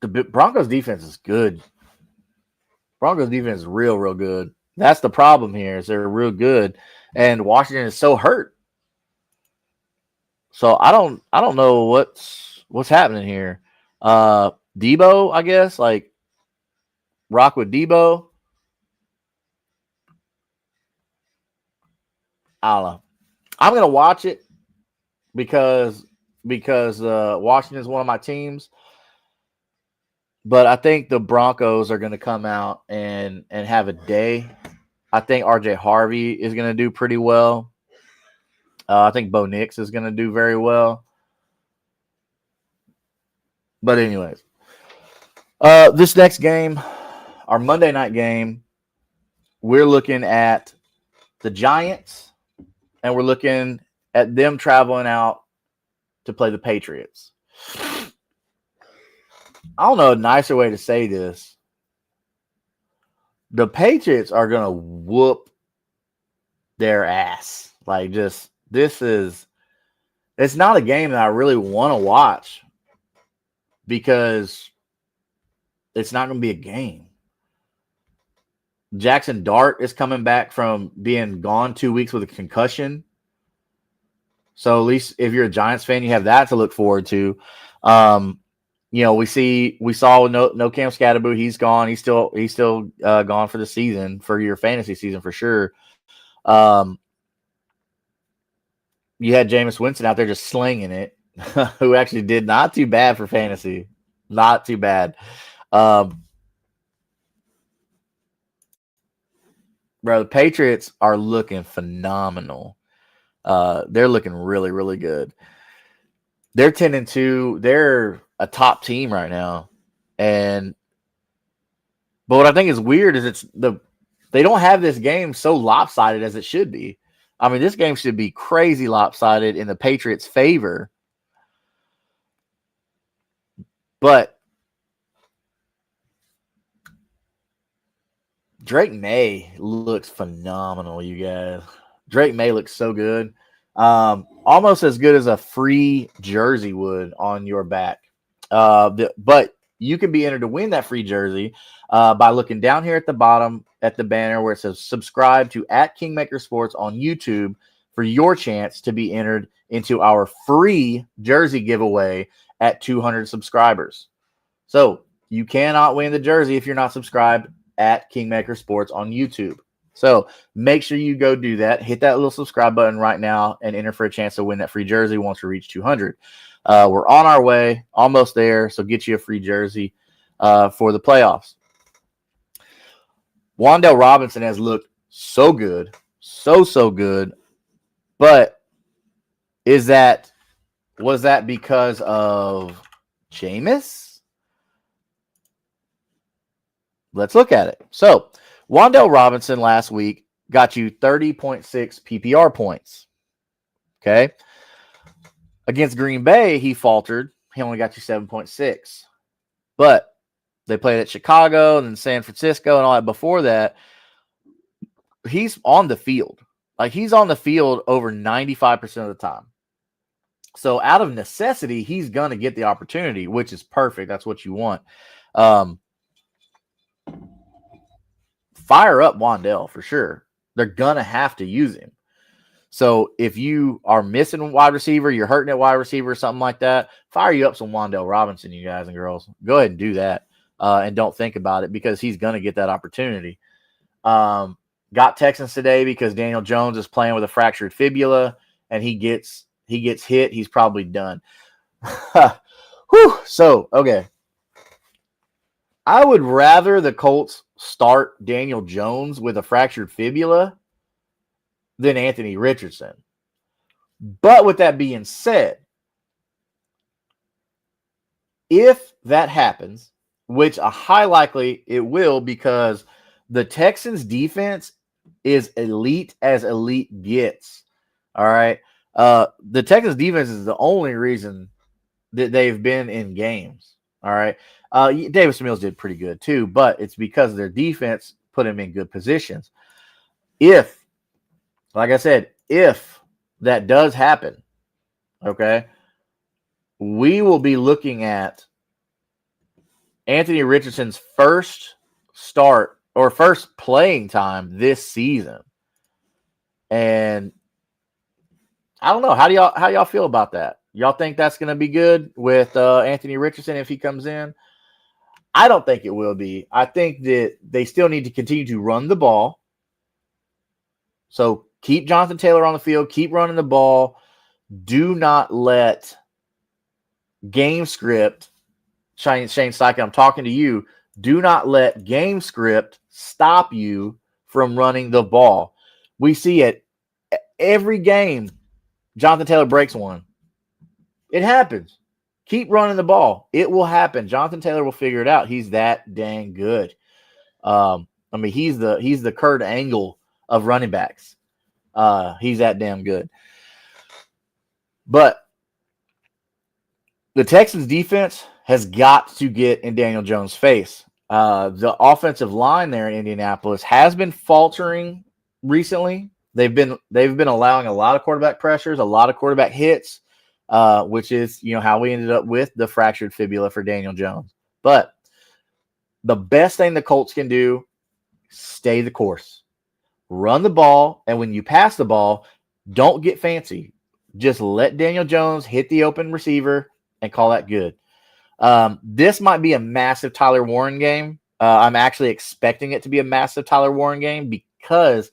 The Broncos defense is good. Broncos defense is real good. That's the problem here is they're real good, and Washington is so hurt. So I don't know what's happening here. Debo, I guess, like rock with Debo. I don't know. I'm gonna watch it because Washington is one of my teams. But I think the Broncos are going to come out and have a day. I think RJ Harvey is going to do pretty well. I think Bo Nix is going to do very well. But anyways, this next game, our Monday night game, we're looking at the Giants, and we're looking at them traveling out to play the Patriots. I don't know a nicer way to say this. The Patriots are going to whoop their ass. Like, just, it's not a game that I really want to watch because it's not going to be a game. Jackson Dart is coming back from being gone 2 weeks with a concussion. So at least if you're a Giants fan, you have that to look forward to. We saw no Cam Scatterboot. He's gone. He's still gone for the season, for your fantasy season for sure. You had Jameis Winston out there just slinging it, who actually did not too bad for fantasy. Not too bad. Bro, the Patriots are looking phenomenal. They're looking really, really good. They're 10-2. They're a top team right now. But what I think is weird is the they don't have this game so lopsided as it should be. I mean, this game should be crazy lopsided in the Patriots' favor. But Drake May looks phenomenal, you guys. Drake May looks so good. Almost as good as a free jersey would on your back. But you can be entered to win that free jersey by looking down here at the bottom at the banner where it says subscribe to @Kingmaker Sports on YouTube for your chance to be entered into our free jersey giveaway at 200 subscribers. So you cannot win the jersey if you're not subscribed at Kingmaker Sports on YouTube. So make sure you go do that. Hit that little subscribe button right now and enter for a chance to win that free jersey once we reach 200. We're on our way, almost there. So get you a free jersey for the playoffs. Wan'Dale Robinson has looked so good, so good. But was that because of Jameis? Let's look at it. So Wan'Dale Robinson last week got you 30.6 PPR points. Okay. Against Green Bay, he faltered. He only got you 7.6. But they played at Chicago and then San Francisco and all that before that. He's on the field. Like, he's on the field over 95% of the time. So out of necessity, he's going to get the opportunity, which is perfect. That's what you want. Fire up Wan'Dale for sure. They're going to have to use him. So if you are missing a wide receiver, you're hurting at wide receiver, something like that, fire you up some Wan'Dale Robinson, you guys and girls. Go ahead and do that. And don't think about it because he's going to get that opportunity. Got Texans today because Daniel Jones is playing with a fractured fibula and he gets hit. He's probably done. Whew. So, okay. I would rather the Colts start Daniel Jones with a fractured fibula than Anthony Richardson. But with that being said, if that happens, which a high likely it will because the Texans defense is elite as elite gets. All right. The Texans defense is the only reason that they've been in games. All right. Davis Mills did pretty good too, but it's because their defense put him in good positions. Like I said, if that does happen, okay, we will be looking at Anthony Richardson's first start or first playing time this season. And I don't know. How y'all feel about that? Y'all think that's going to be good with Anthony Richardson if he comes in? I don't think it will be. I think that they still need to continue to run the ball. So keep Jonathan Taylor on the field. Keep running the ball. Do not let game script, Shane Steichen, I'm talking to you. Do not let game script stop you from running the ball. We see it every game. Jonathan Taylor breaks one. It happens. Keep running the ball. It will happen. Jonathan Taylor will figure it out. He's that dang good. He's the Kurt Angle of running backs. He's that damn good. But the Texans defense has got to get in Daniel Jones' face. The offensive line there in Indianapolis has been faltering recently. They've been allowing a lot of quarterback pressures, a lot of quarterback hits, which is how we ended up with the fractured fibula for Daniel Jones. But the best thing the Colts can do, stay the course. Run the ball, and when you pass the ball, don't get fancy. Just let Daniel Jones hit the open receiver and call that good. This might be a massive Tyler Warren game. I'm actually expecting it to be a massive Tyler Warren game because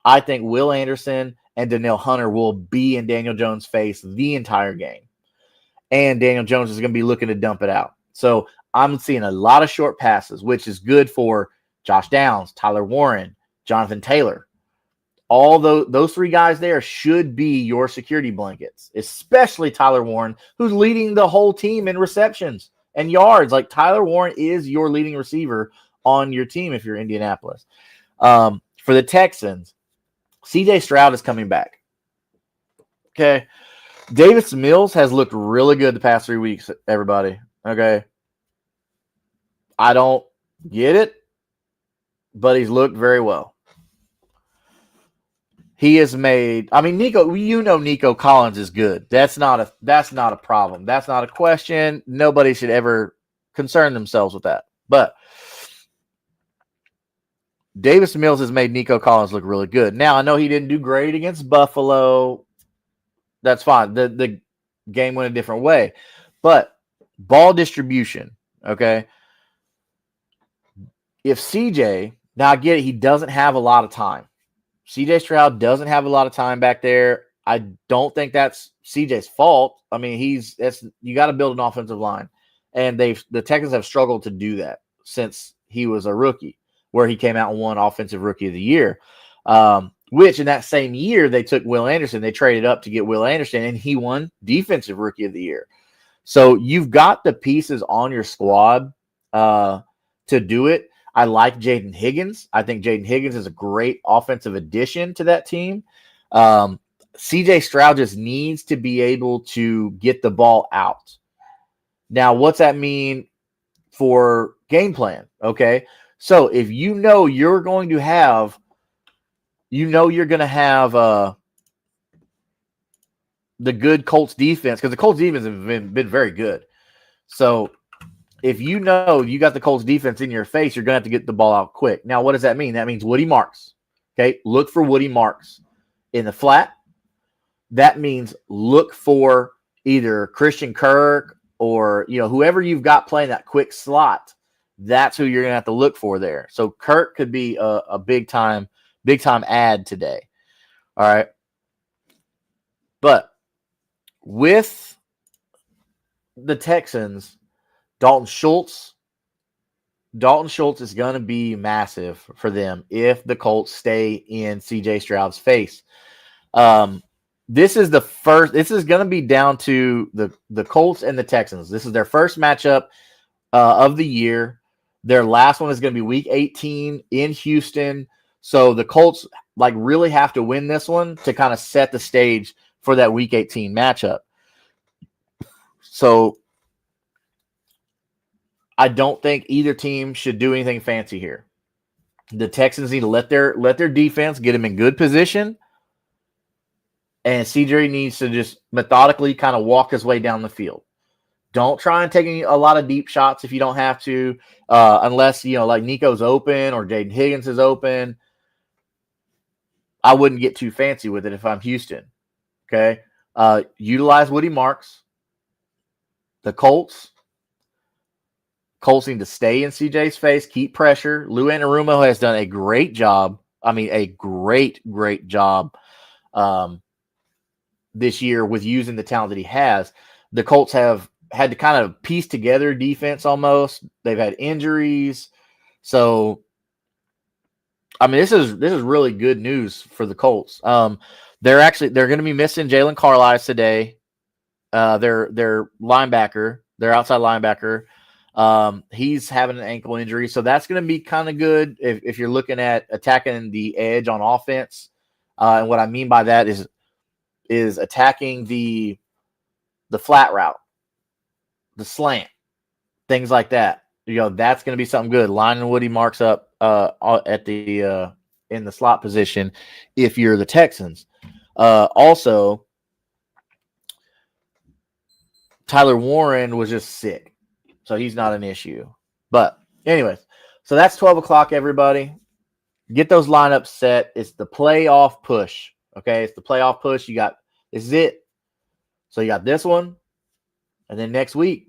I think Will Anderson and Danielle Hunter will be in Daniel Jones' face the entire game. And Daniel Jones is going to be looking to dump it out. So I'm seeing a lot of short passes, which is good for Josh Downs, Tyler Warren, Jonathan Taylor. All those three guys there should be your security blankets, especially Tyler Warren, who's leading the whole team in receptions and yards. Like, Tyler Warren is your leading receiver on your team if you're Indianapolis. For the Texans, CJ Stroud is coming back. Okay. Davis Mills has looked really good the past 3 weeks, everybody. Okay. I don't get it, but he's looked very well. He has made, I mean, Nico Collins is good. That's not a problem. That's not a question. Nobody should ever concern themselves with that. But Davis Mills has made Nico Collins look really good. Now, I know he didn't do great against Buffalo. That's fine. The game went a different way. But ball distribution, okay? If CJ, now I get it, he doesn't have a lot of time. CJ Stroud doesn't have a lot of time back there. I don't think that's CJ's fault. I mean, you got to build an offensive line. And the Texans have struggled to do that since he was a rookie, where he came out and won Offensive Rookie of the Year. Which in that same year, they took Will Anderson. They traded up to get Will Anderson, and he won Defensive Rookie of the Year. So you've got the pieces on your squad to do it. I like Jaden Higgins. I think Jaden Higgins is a great offensive addition to that team. CJ Stroud just needs to be able to get the ball out. Now, what's that mean for game plan? Okay. So if you're going to have the good Colts defense, because the Colts defense has been very good. So if you got the Colts defense in your face, you're going to have to get the ball out quick. Now, what does that mean? That means Woody Marks. Okay, look for Woody Marks in the flat. That means look for either Christian Kirk or whoever you've got playing that quick slot. That's who you're going to have to look for there. So Kirk could be a big time add today. All right, but with the Texans, Dalton Schultz is going to be massive for them if the Colts stay in CJ Stroud's face. This is going to be down to the Colts and the Texans. This is their first matchup of the year. Their last one is going to be Week 18 in Houston. So the Colts really have to win this one to kind of set the stage for that Week 18 matchup. So I don't think either team should do anything fancy here. The Texans need to let their defense get them in good position, and CJ needs to just methodically kind of walk his way down the field. Don't try and take a lot of deep shots if you don't have to, unless like Nico's open or Jaden Higgins is open. I wouldn't get too fancy with it if I'm Houston. Okay, utilize Woody Marks. The Colts need to stay in CJ's face, keep pressure. Lou Anarumo has done a great job. I mean, a great job this year with using the talent that he has. The Colts have had to kind of piece together defense almost. They've had injuries. So, I mean, this is really good news for the Colts. They're going to be missing Jalen Carlisle today. Their linebacker, their outside linebacker. He's having an ankle injury, so that's going to be kind of good if you're looking at attacking the edge on offense. And what I mean by that is attacking the flat route, the slant, things like that. That's going to be something good. Lining Woody Marks up at the in the slot position if you're the Texans. Also, Tyler Warren was just sick, so he's not an issue. But anyways, so that's 12 o'clock, everybody. Get those lineups set. It's the playoff push, okay? It's the playoff push. This is it. So you got this one, and then next week,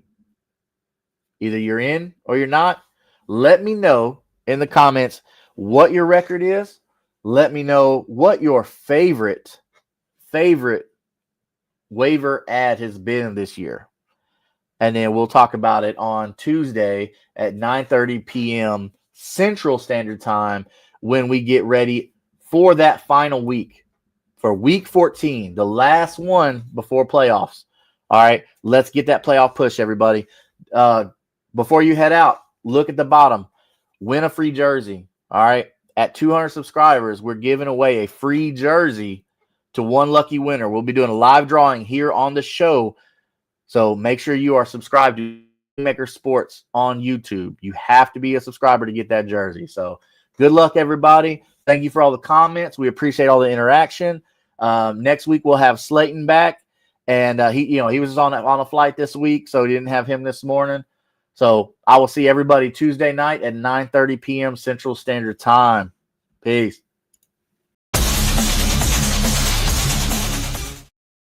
either you're in or you're not. Let me know in the comments what your record is. Let me know what your favorite waiver ad has been this year. And then we'll talk about it on Tuesday at 9:30 p.m. Central Standard Time when we get ready for that final week, for Week 14, the last one before playoffs. All right, let's get that playoff push, everybody. Before you head out, look at the bottom. Win a free jersey. All right, at 200 subscribers, we're giving away a free jersey to one lucky winner. We'll be doing a live drawing here on the show. So make sure you are subscribed to Maker Sports on YouTube. You have to be a subscriber to get that jersey. So good luck, everybody. Thank you for all the comments. We appreciate all the interaction. Next week we'll have Slayton back, and he was on a flight this week, so we didn't have him this morning. So I will see everybody Tuesday night at 9:30 p.m. Central Standard Time. Peace.